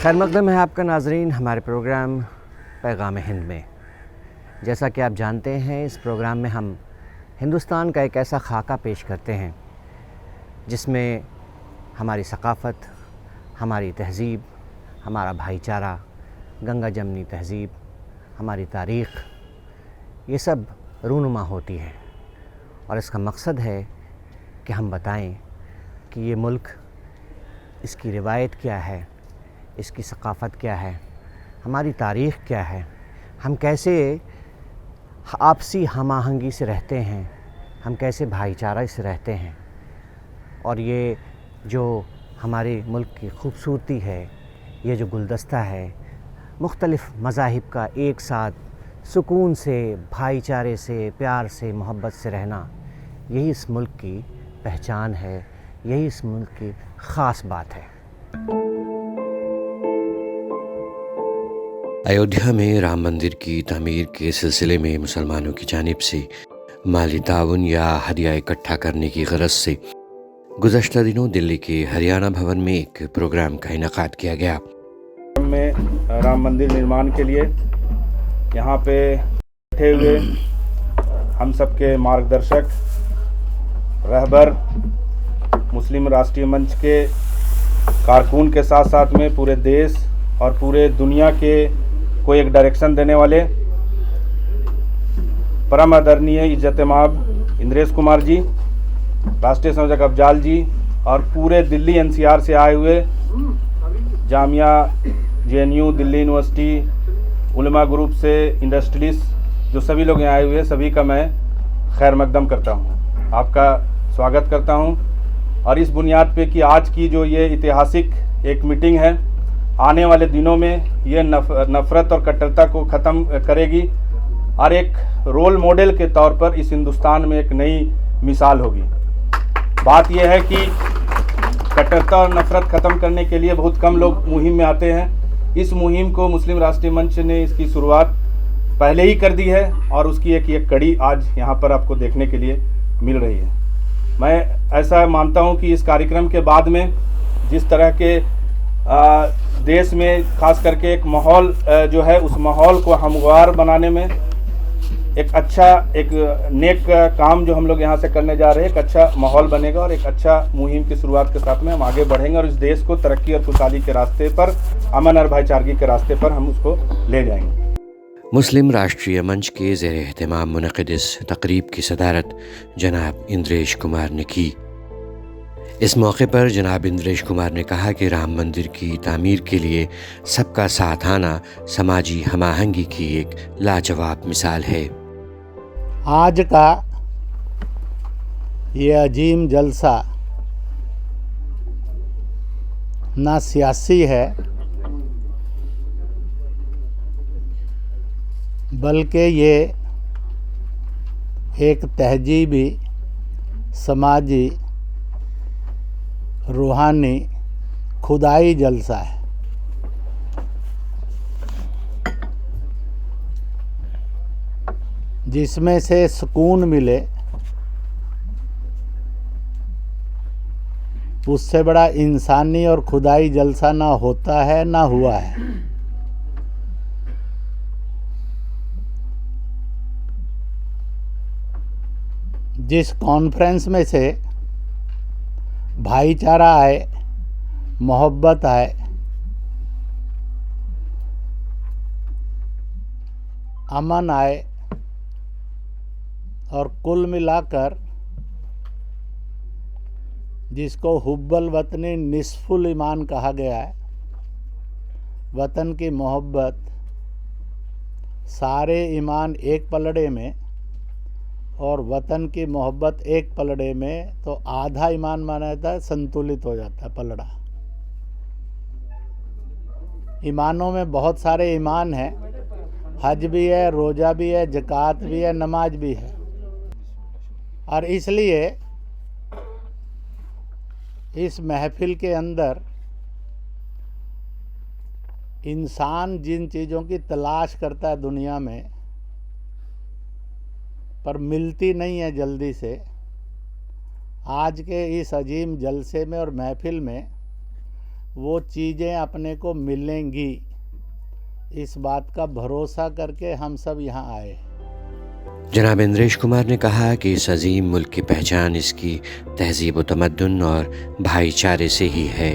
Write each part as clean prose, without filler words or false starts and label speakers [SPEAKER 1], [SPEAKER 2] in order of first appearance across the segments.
[SPEAKER 1] खैर मकदम है आपका नाज़रीन हमारे प्रोग्राम पैगाम हिंद में। जैसा कि आप जानते हैं, इस प्रोग्राम में हम हिंदुस्तान का एक ऐसा खाका पेश करते हैं जिसमें हमारी सकाफ़त, हमारी तहज़ीब, हमारा भाईचारा, गंगा जमनी तहज़ीब, हमारी तारीख़, ये सब रूनुमा होती है। और इसका मकसद है कि हम बताएं कि ये मुल्क, इसकी रिवायत क्या है, इसकी सकाफ़त क्या है, हमारी तारीख़ क्या है, हम कैसे आपसी हम-आहंगी से रहते हैं, हम कैसे भाईचारा से रहते हैं। और ये जो हमारे मुल्क की खूबसूरती है, ये जो गुलदस्ता है मुख्तलिफ़ मज़ाहिब का एक साथ सुकून से, भाईचारे से, प्यार से, मोहब्बत से रहना, यही इस मुल्क की पहचान है, यही इस मुल्क की ख़ास बात है।
[SPEAKER 2] अयोध्या में राम मंदिर की तामीर के सिलसिले में मुसलमानों की जानिब से माली ताउन या हदिया इकट्ठा करने की गरज से गुज़श्ता दिनों दिल्ली के हरियाणा भवन में एक प्रोग्राम का इनेकाद किया गया।
[SPEAKER 3] में राम मंदिर निर्माण के लिए यहाँ पे बैठे हुए हम सबके मार्गदर्शक, रहबर, मुस्लिम राष्ट्रीय मंच के कारकुन के साथ साथ में पूरे देश और पूरे दुनिया के को एक डायरेक्शन देने वाले परम आदरणीय इज्जत-ए-माब इंद्रेश कुमार जी, राष्ट्रीय संयोजक अफजाल जी और पूरे दिल्ली एनसीआर से आए हुए जामिया, जेएनयू, दिल्ली यूनिवर्सिटी, उलमा ग्रुप से इंडस्ट्रियलिस्ट, जो सभी लोग यहाँ आए हुए हैं, सभी का मैं खैर मकदम करता हूँ, आपका स्वागत करता हूँ। और इस बुनियाद पे कि आज की जो ये ऐतिहासिक एक मीटिंग है, आने वाले दिनों में ये नफ़रत और कट्टरता को ख़त्म करेगी और एक रोल मॉडल के तौर पर इस हिंदुस्तान में एक नई मिसाल होगी। बात यह है कि कट्टरता और नफ़रत ख़त्म करने के लिए बहुत कम लोग मुहिम में आते हैं। इस मुहिम को मुस्लिम राष्ट्रीय मंच ने इसकी शुरुआत पहले ही कर दी है और उसकी एक कड़ी आज यहाँ पर आपको देखने के लिए मिल रही है। मैं ऐसा मानता हूँ कि इस कार्यक्रम के बाद में जिस तरह के देश में खास करके एक माहौल जो है, उस माहौल को हमवार बनाने में एक अच्छा, एक नेक काम जो हम लोग यहाँ से करने जा रहे हैं, एक अच्छा माहौल बनेगा और एक अच्छा मुहिम की शुरुआत के साथ में हम आगे बढ़ेंगे और इस देश को तरक्की और खुशहाली के रास्ते पर, अमन और भाईचारगी के रास्ते पर हम उसको ले जाएंगे।
[SPEAKER 2] मुस्लिम राष्ट्रीय मंच के ज़ेर एहतमाम मुनक़िद इस तक़रीब की सदारत जनाब इंद्रेश कुमार ने की। इस मौके पर जनाब इंद्रेश कुमार ने कहा कि राम मंदिर की तामीर के लिए सबका साथ आना समाजी हम-आहंगी की एक लाजवाब मिसाल है।
[SPEAKER 4] आज का ये अजीम जलसा ना सियासी है बल्कि ये एक तहजीबी, समाजी, रूहानी, खुदाई जलसा है। जिसमें से सुकून मिले, उससे बड़ा इंसानी और खुदाई जलसा ना होता है ना हुआ है। जिस कॉन्फ्रेंस में से भाईचारा आए, मोहब्बत आए, अमन आए और कुल मिलाकर जिसको हुब्बल वतनी निस्फुल ईमान कहा गया है, वतन की मोहब्बत सारे ईमान एक पलड़े में और वतन की मोहब्बत एक पलड़े में, तो आधा ईमान माना जाता है, संतुलित हो जाता है पलड़ा। ईमानों में बहुत सारे ईमान हैं, हज भी है, रोज़ा भी है, ज़कात भी है, नमाज भी है। और इसलिए इस महफिल के अंदर इंसान जिन चीज़ों की तलाश करता है दुनिया में, पर मिलती नहीं है जल्दी से, आज के इस अजीम जलसे में और महफिल में वो चीज़ें अपने को मिलेंगी, इस बात का भरोसा करके हम सब यहाँ आए।
[SPEAKER 2] जनाब इंद्रेश कुमार ने कहा कि इस अजीम मुल्क की पहचान इसकी तहजीब व तमद्दुन और भाईचारे से ही है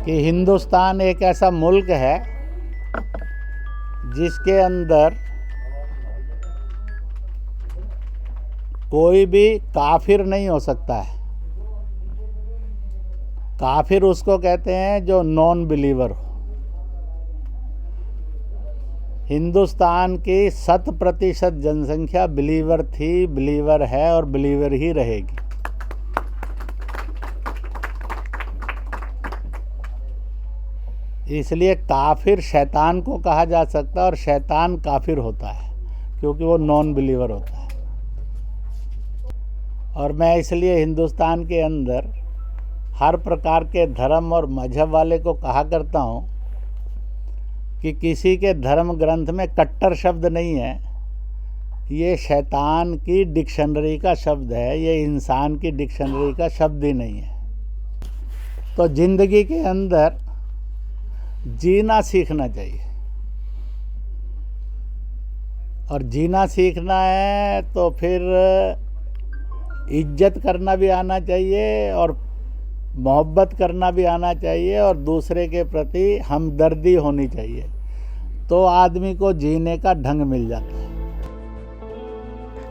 [SPEAKER 4] कि हिंदुस्तान एक ऐसा मुल्क है जिसके अंदर कोई भी काफिर नहीं हो सकता है। काफिर उसको कहते हैं जो नॉन बिलीवर हो। हिंदुस्तान की 100% जनसंख्या बिलीवर थी, बिलीवर है और बिलीवर ही रहेगी। इसलिए काफिर शैतान को कहा जा सकता है और शैतान काफिर होता है क्योंकि वो नॉन बिलीवर होता है। और मैं इसलिए हिंदुस्तान के अंदर हर प्रकार के धर्म और मजहब वाले को कहा करता हूँ कि किसी के धर्म ग्रंथ में कट्टर शब्द नहीं है, ये शैतान की डिक्शनरी का शब्द है, ये इंसान की डिक्शनरी का शब्द ही नहीं है। तो ज़िंदगी के अंदर जीना सीखना चाहिए, और जीना सीखना है तो फिर इज्जत करना भी आना चाहिए और मोहब्बत करना भी आना चाहिए और दूसरे के प्रति हमदर्दी होनी चाहिए, तो आदमी को जीने का ढंग मिल जाता है।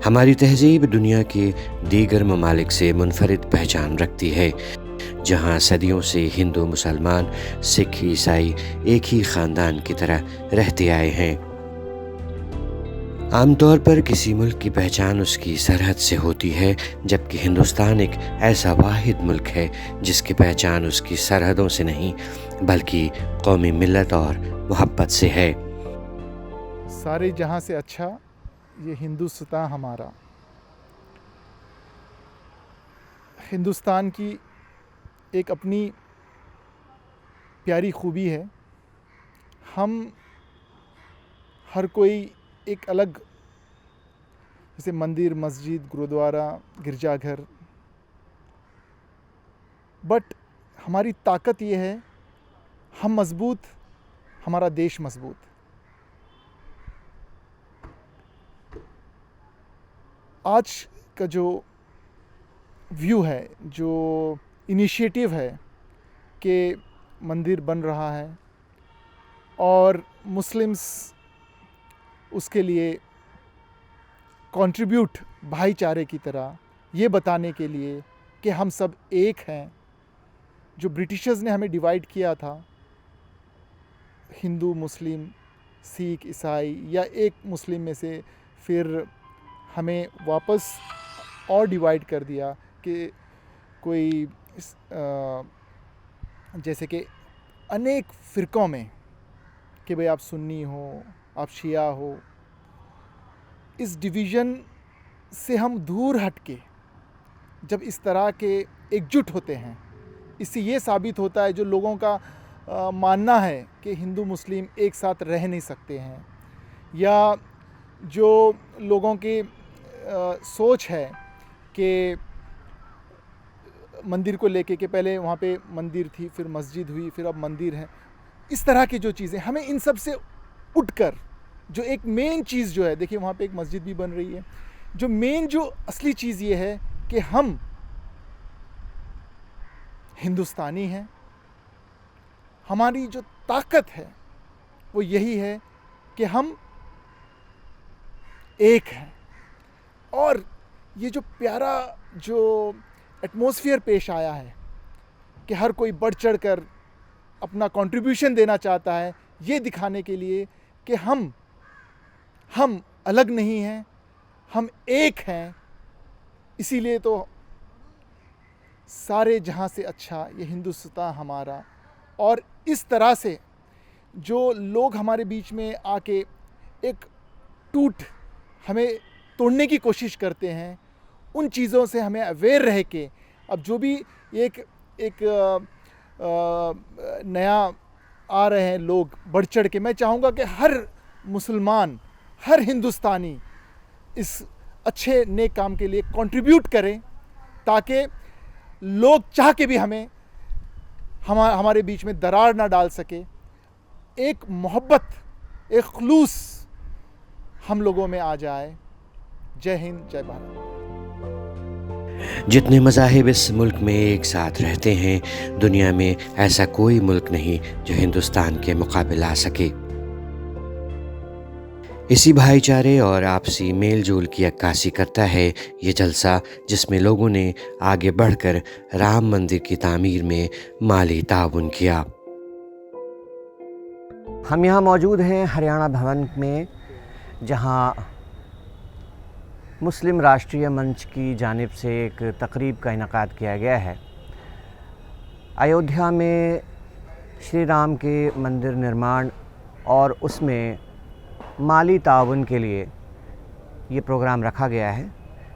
[SPEAKER 2] हमारी तहजीब दुनिया के दीगर ममालिक से मुनफरिद पहचान रखती है, जहाँ सदियों से हिंदू, मुसलमान, सिख, ईसाई एक ही ख़ानदान की तरह रहते आए हैं। आमतौर पर किसी मुल्क की पहचान उसकी सरहद से होती है, जबकि हिंदुस्तान एक ऐसा वाहिद मुल्क है जिसकी पहचान उसकी सरहदों से नहीं बल्कि कौमी मिल्लत और मोहब्बत से है।
[SPEAKER 5] सारे जहाँ से अच्छा ये हिंदुस्तान हमारा। हिंदुस्तान की एक अपनी प्यारी खूबी है, हम हर कोई एक अलग, जैसे मंदिर, मस्जिद, गुरुद्वारा, गिरजाघर, बट हमारी ताकत ये है हम मजबूत, हमारा देश मजबूत। आज का जो व्यू है, जो इनिशिएटिव है कि मंदिर बन रहा है और मुस्लिम्स उसके लिए कंट्रीब्यूट भाईचारे की तरह, ये बताने के लिए कि हम सब एक हैं। जो ब्रिटिशर्स ने हमें डिवाइड किया था, हिंदू, मुस्लिम, सिख, ईसाई, या एक मुस्लिम में से फिर हमें वापस और डिवाइड कर दिया कि कोई जैसे कि अनेक फ़िरक़ों में कि भाई आप सुन्नी हो, आप शिया हो। इस डिवीज़न से हम दूर हट के जब इस तरह के एकजुट होते हैं, इससे ये साबित होता है जो लोगों का मानना है कि हिंदू मुस्लिम एक साथ रह नहीं सकते हैं, या जो लोगों की सोच है कि मंदिर को लेके कि पहले वहाँ पे मंदिर थी, फिर मस्जिद हुई, फिर अब मंदिर है, इस तरह की जो चीज़ें, हमें इन सब से उठकर जो एक मेन चीज़ जो है, देखिए वहाँ पे एक मस्जिद भी बन रही है, जो मेन जो असली चीज़ ये है कि हम हिंदुस्तानी हैं। हमारी जो ताकत है वो यही है कि हम एक हैं। और ये जो प्यारा जो एटमॉस्फेयर पेश आया है कि हर कोई बढ़ चढ़ कर अपना कंट्रीब्यूशन देना चाहता है, ये दिखाने के लिए कि हम अलग नहीं हैं, हम एक हैं। इसीलिए तो सारे जहाँ से अच्छा ये हिंदुस्तान हमारा। और इस तरह से जो लोग हमारे बीच में आके एक टूट हमें तोड़ने की कोशिश करते हैं, उन चीज़ों से हमें अवेयर रह के अब जो भी एक नया आ रहे हैं लोग बढ़ चढ़ के, मैं चाहूँगा कि हर मुसलमान, हर हिंदुस्तानी इस अच्छे नेक काम के लिए कंट्रीब्यूट करें, ताकि लोग चाह के भी हमें हमारे बीच में दरार ना डाल सके। एक मोहब्बत, एक खुलूस हम लोगों में आ जाए। जय हिंद, जय भारत।
[SPEAKER 2] जितने मज़ाहिब इस मुल्क में एक साथ रहते हैं, दुनिया में ऐसा कोई मुल्क नहीं जो हिंदुस्तान के मुकाबले आ सके। इसी भाईचारे और आपसी मेल जोल की अक्कासी करता है ये जलसा, जिसमें लोगों ने आगे बढ़कर राम मंदिर की तामीर में माली ताउन किया।
[SPEAKER 1] हम यहाँ मौजूद हैं हरियाणा भवन में, जहाँ मुस्लिम राष्ट्रीय मंच की जानिब से एक तकरीब का इनेकाद किया गया है। अयोध्या में श्री राम के मंदिर निर्माण और उसमें माली ताउन के लिए ये प्रोग्राम रखा गया है,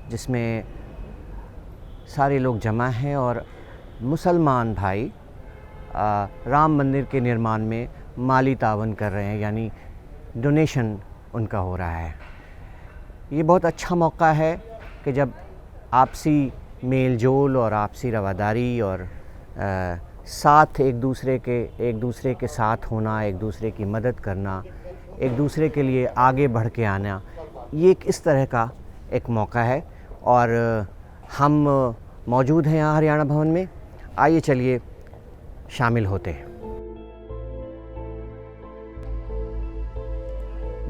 [SPEAKER 1] जिसमें सारे लोग जमा हैं और मुसलमान भाई राम मंदिर के निर्माण में माली ताउन कर रहे हैं, यानी डोनेशन उनका हो रहा है। ये बहुत अच्छा मौका है कि जब आपसी मेल जोल और आपसी रवादारी और साथ एक दूसरे के साथ होना, एक दूसरे की मदद करना, एक दूसरे के लिए आगे बढ़ के आना, ये एक इस तरह का एक मौका है। और हम मौजूद हैं यहाँ हरियाणा भवन में। आइए चलिए शामिल होते हैं।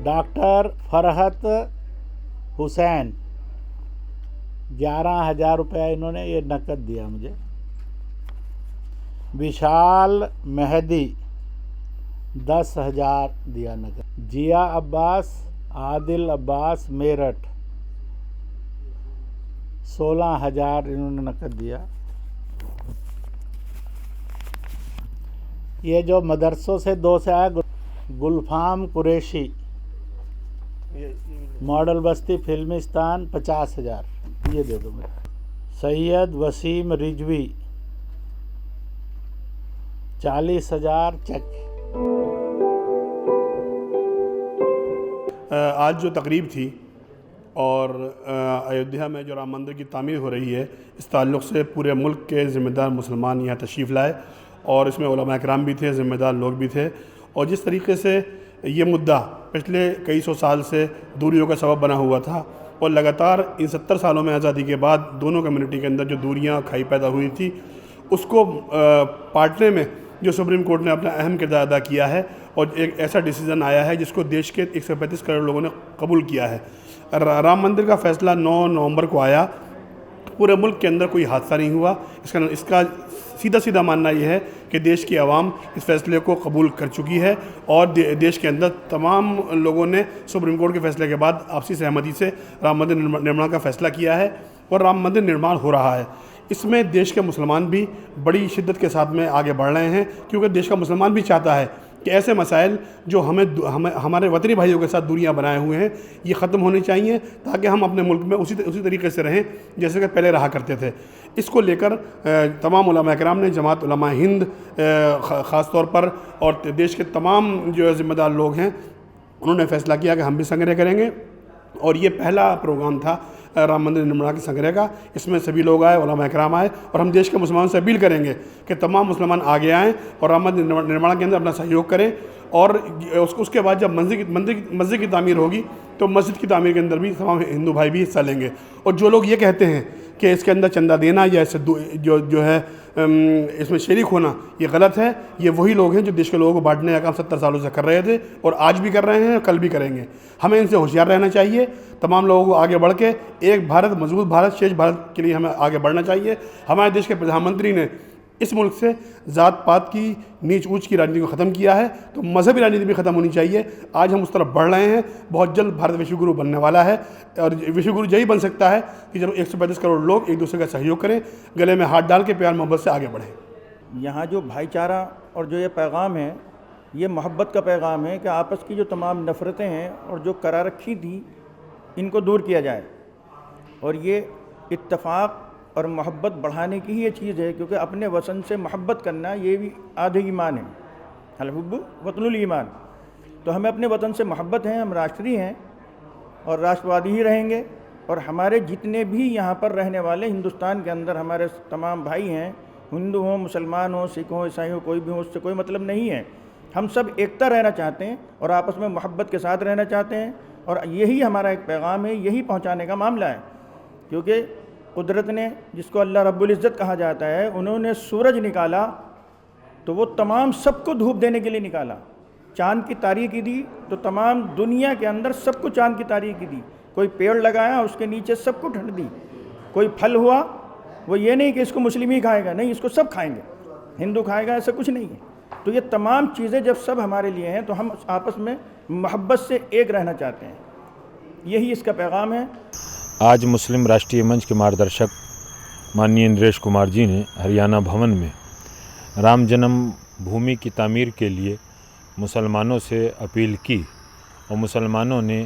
[SPEAKER 4] डॉक्टर फरहत हुसैन 11,000 रुपया इन्होंने ये नकद दिया मुझे। विशाल मेहदी 10,000 दिया नकद। जिया अब्बास, आदिल अब्बास मेरठ 16,000 इन्होंने नकद दिया। ये जो मदरसों से 2 से आया, गुलफाम कुरैशी मॉडल बस्ती फिल्मिस्तान 50,000, ये दे दो मेरे। सैयद वसीम रिजवी 40,000 चेक।
[SPEAKER 6] आज जो तकरीब थी और अयोध्या में जो राम मंदिर की तामीर हो रही है, इस ताल्लुक़ से पूरे मुल्क के ज़िम्मेदार मुसलमान यहाँ तशरीफ़ लाए और इसमें उलमा इकराम भी थे, ज़िम्मेदार लोग भी थे। और जिस तरीके से ये मुद्दा पिछले कई सौ साल से दूरियों का सबब बना हुआ था और लगातार इन 70 सालों में आज़ादी के बाद दोनों कम्युनिटी के अंदर जो दूरियां खाई पैदा हुई थी, उसको पाटने में जो सुप्रीम कोर्ट ने अपना अहम किरदार अदा किया है और एक ऐसा डिसीज़न आया है जिसको देश के 135 करोड़ लोगों ने कबूल किया है। राम मंदिर का फ़ैसला 9 नवंबर को आया। पूरे मुल्क के अंदर कोई हादसा नहीं हुआ। इसका सीधा मानना यह है कि देश की आवाम इस फैसले को कबूल कर चुकी है और देश के अंदर तमाम लोगों ने सुप्रीम कोर्ट के फैसले के बाद आपसी सहमति से राम मंदिर निर्माण का फ़ैसला किया है और राम मंदिर निर्माण हो रहा है। इसमें देश के मुसलमान भी बड़ी शिद्दत के साथ में आगे बढ़ रहे हैं, क्योंकि देश का मुसलमान भी चाहता है कि ऐसे मसाइल जो हमारे वतनी भाइयों के साथ दूरियां बनाए हुए हैं, ये ख़त्म होनी चाहिए, ताकि हम अपने मुल्क में उसी तरीके से रहें जैसे कि पहले रहा करते थे। इसको लेकर तमाम उलमा इकराम ने, जमात उलमा हिंद ख़ास तौर पर और देश के तमाम जो ज़िम्मेदार लोग हैं, उन्होंने फ़ैसला किया कि हम भी संग्रह करेंगे। और ये पहला प्रोग्राम था राम मंदिर निर्माण के संग्रह का। इसमें सभी लोग आए, उलमा इकराम आए और हम देश के मुसलमानों से अपील करेंगे कि तमाम मुसलमान आगे आएँ और राम मंदिर निर्माण के अंदर अपना सहयोग करें। और उसके बाद जब मस्जिद की तामीर होगी तो मस्जिद की तामीर के अंदर भी तमाम हिंदू भाई भी हिस्सा लेंगे। और जो लोग ये कहते हैं कि इसके अंदर चंदा देना या इससे जो है इसमें शरीक होना, ये गलत है। ये वही लोग हैं जो देश के लोगों को बांटने का काम 70 सालों से कर रहे थे और आज भी कर रहे हैं, कल भी करेंगे। हमें इनसे होशियार रहना चाहिए। तमाम लोगों को आगे बढ़ के एक भारत, मजबूत भारत, शेष भारत के लिए हमें आगे बढ़ना चाहिए। हमारे देश के प्रधानमंत्री ने इस मुल्क से ज़ात पात की, नीच ऊंच की राजनीति को ख़त्म किया है, तो मजहबी राजनीति भी ख़त्म होनी चाहिए। आज हम उस तरफ बढ़ रहे हैं। बहुत जल्द भारत विश्वगुरु बनने वाला है और विश्वगुरु यही बन सकता है कि जब 135 करोड़ लोग एक दूसरे का सहयोग करें, गले में हाथ डाल के प्यार मोहब्बत से आगे बढ़ें।
[SPEAKER 7] यहाँ जो भाईचारा और जो ये पैगाम है, ये मोहब्बत का पैगाम है कि आपस की जो तमाम नफ़रतें हैं और जो करा रखी थी, इनको दूर किया जाए। और ये इत्तेफाक और मोहब्बत बढ़ाने की ही ये चीज़ है, क्योंकि अपने वतन से मोहब्बत करना ये भी आधे ईमान है। अल-हुब्बु वतनुल ईमान। तो हमें अपने वतन से मोहब्बत है, हम राष्ट्रीय हैं और राष्ट्रवादी ही रहेंगे। और हमारे जितने भी यहाँ पर रहने वाले हिंदुस्तान के अंदर हमारे तमाम भाई हैं, हिंदू हो, मुसलमान हो, सिख हो, ईसाई हो, कोई भी हो, उससे कोई मतलब नहीं है। हम सब एकता रहना चाहते हैं और आपस में मोहब्बत के साथ रहना चाहते हैं, और यही हमारा एक पैगाम है, यही पहुंचाने का मामला है। क्योंकि कुदरत ने, जिसको अल्लाह रब्बुल इज़्ज़त कहा जाता है, उन्होंने सूरज निकाला तो वो तमाम सबको धूप देने के लिए निकाला। चाँद की तारीकी दी तो तमाम दुनिया के अंदर सबको चाँद की तारीकी दी। कोई पेड़ लगाया, उसके नीचे सबको ठंड दी। कोई फल हुआ, वो ये नहीं कि इसको मुस्लिम ही खाएगा, नहीं, इसको सब खाएंगे, हिंदू खाएगा, ऐसा कुछ नहीं है। तो ये तमाम चीज़ें जब सब हमारे लिए हैं तो हम आपस में मोहब्बत से एक रहना चाहते हैं, यही इसका पैगाम है।
[SPEAKER 8] आज मुस्लिम राष्ट्रीय मंच के मार्गदर्शक माननीय इंद्रेश कुमार जी ने हरियाणा भवन में राम जन्म भूमि की तामीर के लिए मुसलमानों से अपील की, और मुसलमानों ने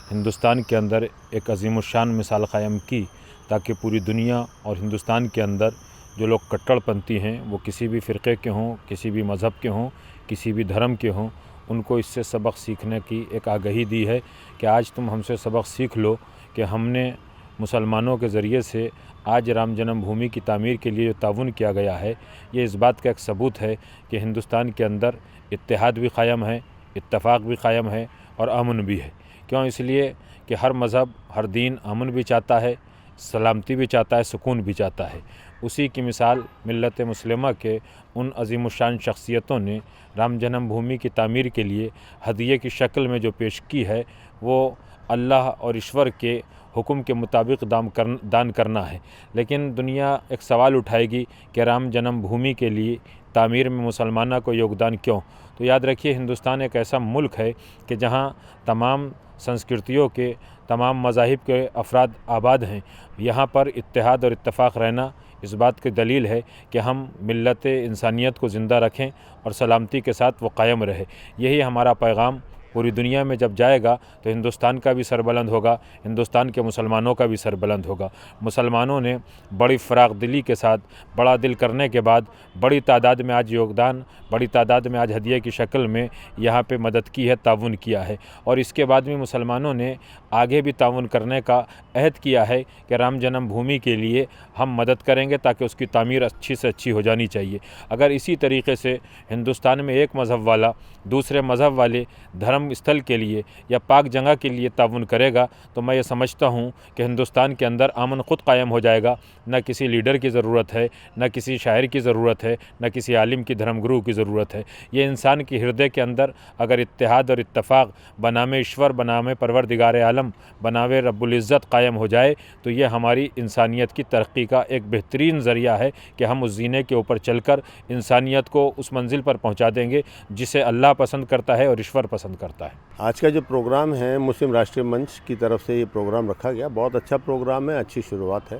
[SPEAKER 8] हिंदुस्तान के अंदर एक अजीमुशान मिसाल क़ायम की, ताकि पूरी दुनिया और हिंदुस्तान के अंदर जो लोग कट्टरपंथी हैं, वो किसी भी फ़िरक़े के हों, किसी भी मज़हब के हों, किसी भी धर्म के हों, उनको इससे सबक सीखने की एक आगाही दी है कि आज तुम हमसे सबक सीख लो कि हमने मुसलमानों के ज़रिए से आज राम जन्मभूमि की तामीर के लिए जो ताउन किया गया है, ये इस बात का एक सबूत है कि हिंदुस्तान के अंदर इत्तेहाद भी क़ायम है, इत्तफ़ाक़ भी क़ायम है और अमन भी है। क्यों? इसलिए कि हर मज़हब, हर दीन अमन भी चाहता है, सलामती भी चाहता है, सुकून भी चाहता है। उसी की मिसाल मिल्लत मुस्लिमा के उन अज़ीमुशान शख्सियतों ने राम जन्मभूमि की तामीर के लिए हदिये की शक्ल में जो पेश की है, वो अल्लाह और ईश्वर के हुक्म के मुताबिक दान करना है। लेकिन दुनिया एक सवाल उठाएगी कि राम जन्मभूमि के लिए तामीर में मुसलमाना को योगदान क्यों? तो याद रखिए, हिंदुस्तान एक ऐसा मुल्क है कि जहाँ तमाम संस्कृतियों के, तमाम मज़ाहिब के अफराद आबाद हैं। यहाँ पर इत्तेहाद और इत्तफ़ाक़ रहना इस बात की दलील है कि हम मिल्लत इंसानियत को ज़िंदा रखें और सलामती के साथ वो कायम रहे। यही हमारा पैगाम पूरी दुनिया में जब जाएगा तो हिंदुस्तान का भी सर बुलंद होगा, हिंदुस्तान के मुसलमानों का भी सर बुलंद होगा। मुसलमानों ने बड़ी फ़राग़ दिली के साथ, बड़ा दिल करने के बाद बड़ी तादाद में आज योगदान, बड़ी तादाद में आज हदिये की शक्ल में यहाँ पे मदद की है, ताउन किया है। और इसके बाद भी मुसलमानों ने आगे भी ताउन करने का अहद किया है कि राम जन्मभूमि के लिए हम मदद करेंगे ताकि उसकी तामीर अच्छी से अच्छी हो जानी चाहिए। अगर इसी तरीके से हिंदुस्तान में एक मज़हब वाला दूसरे मज़हब वाले धर्म स्थल के लिए या पाक जगह के लिए ताउन करेगा तो मैं ये समझता हूँ कि हिंदुस्तान के अंदर अमन ख़ुद कायम हो जाएगा। न किसी लीडर की ज़रूरत है, न किसी शायर की ज़रूरत है, न किसी आलिम की, धर्मगुरु की ज़रूरत है। ये इंसान के हृदय के अंदर अगर इत्तेहाद और इत्तफ़ाक़ बनामे ईश्वर, बनामे परवरदिगार आलम, बनावे रब्बुल इज़्ज़त कायम हो जाए तो ये हमारी इंसानियत की तरक्की का एक बेहतरीन ज़रिया है कि हम उस ज़ीने के ऊपर चलकर इंसानियत को उस मंजिल पर पहुँचा देंगे जिसे अल्लाह पसंद करता है और ईश्वर पसंद करता है।
[SPEAKER 9] आज का जो प्रोग्राम है मुस्लिम राष्ट्रीय मंच की तरफ से ये प्रोग्राम रखा गया, बहुत अच्छा प्रोग्राम है, अच्छी शुरुआत है।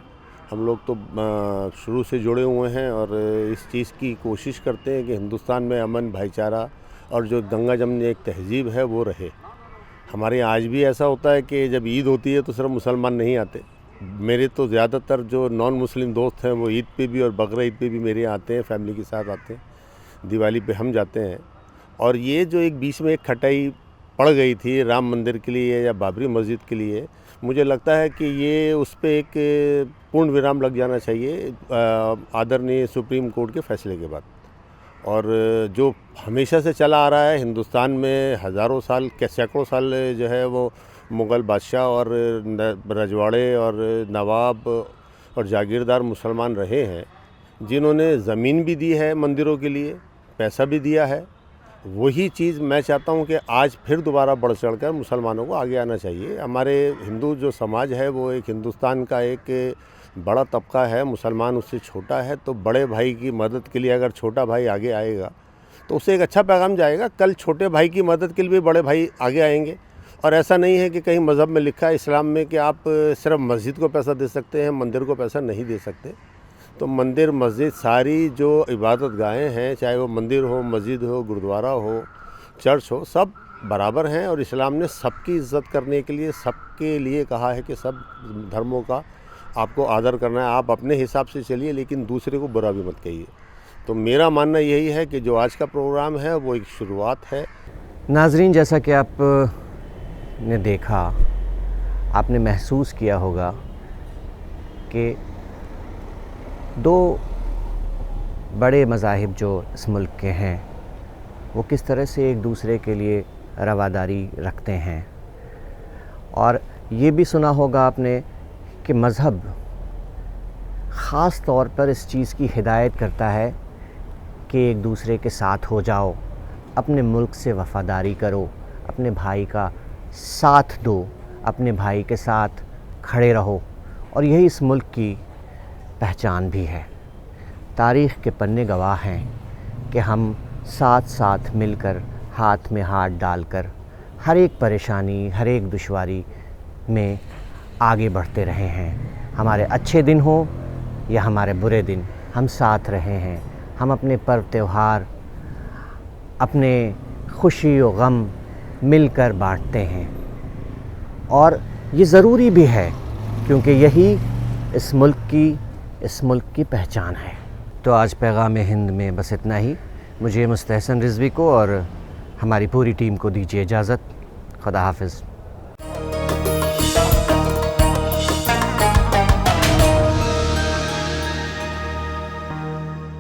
[SPEAKER 9] हम लोग तो शुरू से जुड़े हुए हैं और इस चीज़ की कोशिश करते हैं कि हिंदुस्तान में अमन, भाईचारा और जो दंगा जमने एक तहजीब है वो रहे। हमारे यहाँ आज भी ऐसा होता है कि जब ईद होती है तो सिर्फ मुसलमान नहीं आते। मेरे तो ज़्यादातर जो नॉन मुस्लिम दोस्त हैं वो ईद पे भी और बकरा ईद पे भी मेरे यहाँ आते हैं, फैमिली के साथ आते हैं, दिवाली पे हम जाते हैं। और ये जो एक बीच में एक खटाई पड़ गई थी राम मंदिर के लिए या बाबरी मस्जिद के लिए, मुझे लगता है कि ये उस पर एक पूर्ण विराम लग जाना चाहिए आदरणीय सुप्रीम कोर्ट के फैसले के बाद। और जो हमेशा से चला आ रहा है हिंदुस्तान में हज़ारों साल के सैकड़ों साल जो है वो मुग़ल बादशाह और रजवाड़े और नवाब और जागीरदार मुसलमान रहे हैं, जिन्होंने ज़मीन भी दी है मंदिरों के लिए, पैसा भी दिया है। वही चीज़ मैं चाहता हूँ कि आज फिर दोबारा बढ़ चढ़कर मुसलमानों को आगे आना चाहिए। हमारे हिंदू जो समाज है वो एक हिंदुस्तान का एक बड़ा तबका है, मुसलमान उससे छोटा है, तो बड़े भाई की मदद के लिए अगर छोटा भाई आगे आएगा तो उससे एक अच्छा पैगाम जाएगा। कल छोटे भाई की मदद के लिए भी बड़े भाई आगे आएंगे। और ऐसा नहीं है कि कहीं मज़हब में लिखा है इस्लाम में कि आप सिर्फ मस्जिद को पैसा दे सकते हैं, मंदिर को पैसा नहीं दे सकते। तो मंदिर, मस्जिद, सारी जो इबादत गाहें हैं, चाहे वो मंदिर हो, मस्जिद हो, गुरुद्वारा हो, चर्च हो, सब बराबर हैं। और इस्लाम ने सबकी इज़्ज़त करने के लिए सबके लिए कहा है कि सब धर्मों का आपको आदर करना है। आप अपने हिसाब से चलिए लेकिन दूसरे को बुरा भी मत कहिए। तो मेरा मानना यही है कि जो आज का प्रोग्राम है वो एक शुरुआत है।
[SPEAKER 1] नाजरीन, जैसा कि आप ने देखा, आपने महसूस किया होगा कि दो बड़े मज़ाहिब जो इस मुल्क के हैं वो किस तरह से एक दूसरे के लिए रवादारी रखते हैं। और ये भी सुना होगा आपने कि मज़हब ख़ास तौर पर इस चीज़ की हिदायत करता है कि एक दूसरे के साथ हो जाओ, अपने मुल्क से वफ़ादारी करो, अपने भाई का साथ दो, अपने भाई के साथ खड़े रहो। और यही इस मुल्क की पहचान भी है। तारीख़ के पन्ने गवाह हैं कि हम साथ साथ मिलकर, हाथ में हाथ डालकर हर एक परेशानी, हर एक दुश्वारी में आगे बढ़ते रहे हैं। हमारे अच्छे दिन हो या हमारे बुरे दिन, हम साथ रहे हैं। हम अपने पर्व त्योहार, अपने खुशी और गम मिलकर बांटते हैं। और ये ज़रूरी भी है क्योंकि यही इस मुल्क की पहचान है। तो आज पैगाम हिंद में बस इतना ही। मुझे मुस्तहसन रिज़वी को और हमारी पूरी टीम को दीजिए इजाज़त। खुदा हाफ़िज़।